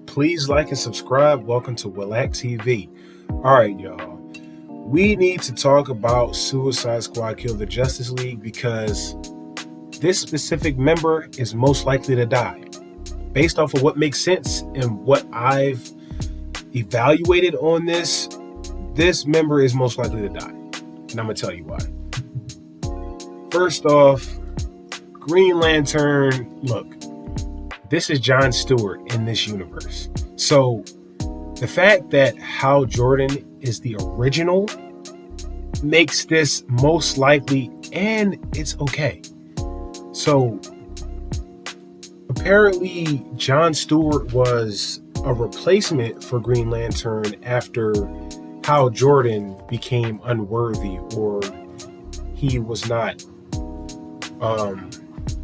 Please like and subscribe. Welcome to Willac TV. All right, y'all. We need to talk about Suicide Squad Kill the Justice League because this specific member is most likely to die. Based off of what makes sense and what I've evaluated on this member is most likely to die. And I'm going to tell you why. First off, Green Lantern, look, this is Jon Stewart in this universe. So the fact that Hal Jordan is the original makes this most likely, and it's okay. So apparently Jon Stewart was a replacement for Green Lantern after Hal Jordan became unworthy, or he was not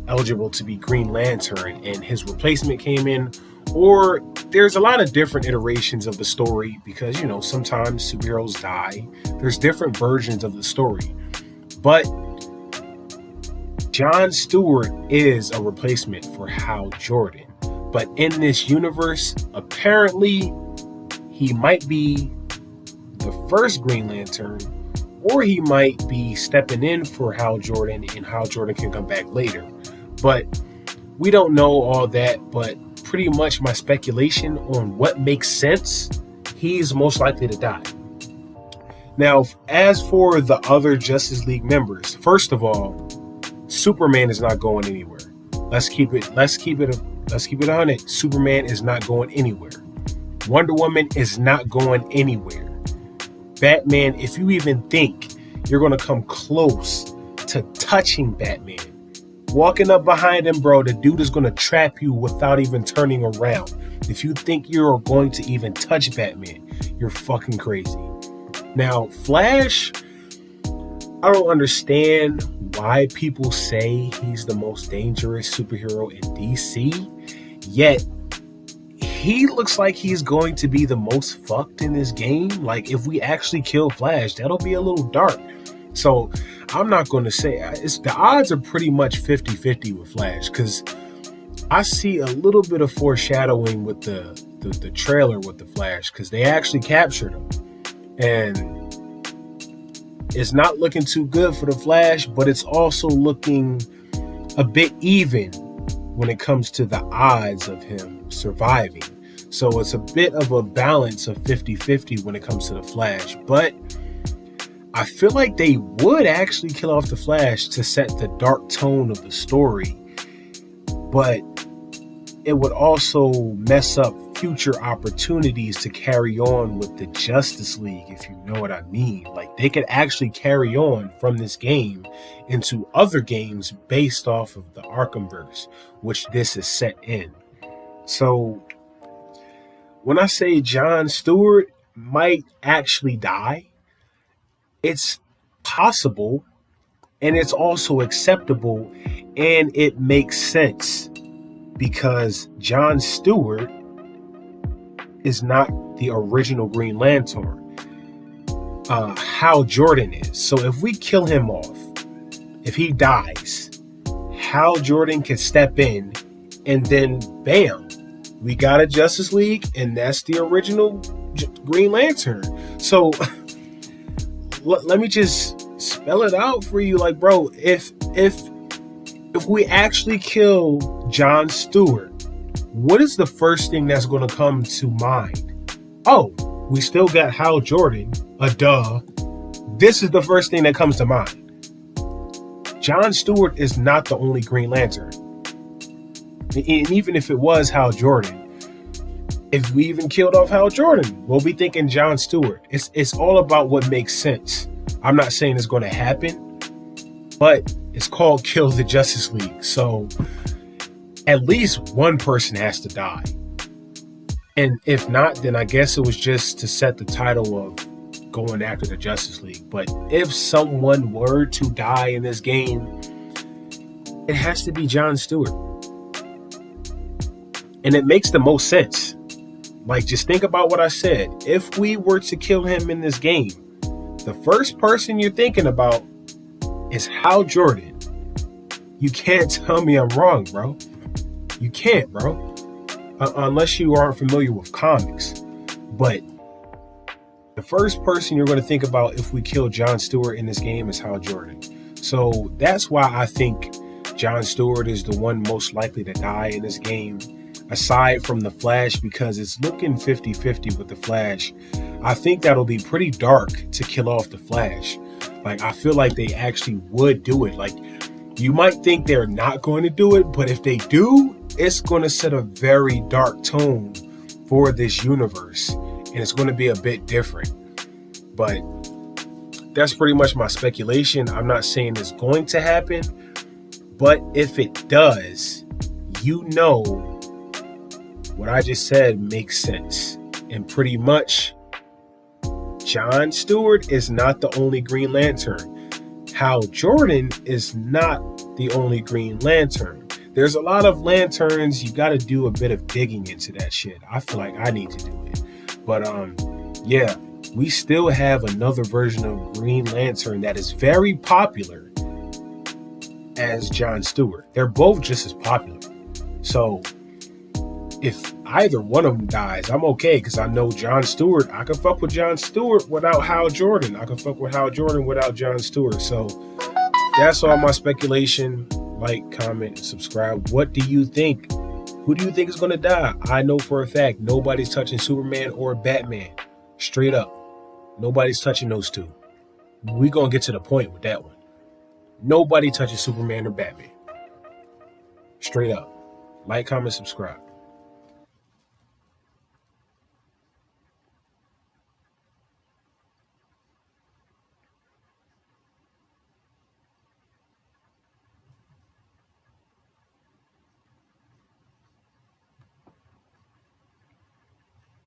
eligible to be Green Lantern, and his replacement came in. Or there's a lot of different iterations of the story because, sometimes superheroes die. There's different versions of the story. But Jon Stewart is a replacement for Hal Jordan. But in this universe, apparently he might be the first Green Lantern, or he might be stepping in for Hal Jordan and Hal Jordan can come back later. But we don't know all that, but pretty much my speculation on what makes sense, he's most likely to die. Now, as for the other Justice League members, first of all, Superman is not going anywhere. Let's keep it 100. Superman is not going anywhere. Wonder Woman is not going anywhere. Batman, if you even think you're going to come close to touching Batman, walking up behind him, bro, the dude is going to trap you without even turning around. If you think you're going to even touch Batman, you're fucking crazy. Now, Flash, I don't understand why people say he's the most dangerous superhero in DC, yet he looks like he's going to be the most fucked in this game. Like, if we actually kill Flash, that'll be a little dark. So I'm not going to say the odds are pretty much 50-50 with Flash, because I see a little bit of foreshadowing with the trailer with the Flash, because they actually captured him, and it's not looking too good for the Flash, but it's also looking a bit even when it comes to the odds of him surviving. So it's a bit of a balance of 50-50 when it comes to the Flash, but I feel like they would actually kill off the Flash to set the dark tone of the story, but it would also mess up future opportunities to carry on with the Justice League, if you know what I mean. Like, they could actually carry on from this game into other games based off of the Arkhamverse, which this is set in. So when I say Jon Stewart might actually die, it's possible, and it's also acceptable, and it makes sense because Jon Stewart is not the original Green Lantern. Hal Jordan is. So if we kill him off, if he dies, Hal Jordan can step in, and then bam, we got a Justice League, and that's the original Green Lantern. So let me just spell it out for you. Like, bro, if we actually kill Jon Stewart, what is the first thing that's going to come to mind? Oh, we still got Hal Jordan. Duh. This is the first thing that comes to mind. Jon Stewart is not the only Green Lantern. And even if it was Hal Jordan, if we even killed off Hal Jordan, we'll be thinking Jon Stewart. It's all about what makes sense. I'm not saying it's going to happen, but it's called Kill the Justice League. So at least one person has to die. And if not, then I guess it was just to set the title of going after the Justice League. But if someone were to die in this game, it has to be Jon Stewart. And it makes the most sense. Like, just think about what I said. If we were to kill him in this game, the first person you're thinking about is Hal Jordan. You can't tell me I'm wrong, bro. You can't, bro. unless you aren't familiar with comics. But the first person you're going to think about if we kill Jon Stewart in this game is Hal Jordan. So that's why I think Jon Stewart is the one most likely to die in this game, aside from the Flash, because it's looking 50-50 with the Flash. I think that'll be pretty dark to kill off the Flash. Like, I feel like they actually would do it. Like, you might think they're not going to do it, but if they do, it's going to set a very dark tone for this universe, and it's going to be a bit different. But that's pretty much my speculation. I'm not saying it's going to happen, but if it does, you know, what I just said makes sense. And pretty much, Jon Stewart is not the only Green Lantern. Hal Jordan is not the only Green Lantern. There's a lot of lanterns. You got to do a bit of digging into that shit. I feel like I need to do it. But yeah, we still have another version of Green Lantern that is very popular as Jon Stewart. They're both just as popular. So if either one of them dies, I'm okay, because I know Jon Stewart. I can fuck with Jon Stewart without Hal Jordan. I can fuck with Hal Jordan without Jon Stewart. So that's all my speculation. Like, comment, subscribe. What do you think? Who do you think is going to die? I know for a fact nobody's touching Superman or Batman. Straight up. Nobody's touching those two. We're going to get to the point with that one. Nobody touches Superman or Batman. Straight up. Like, comment, subscribe.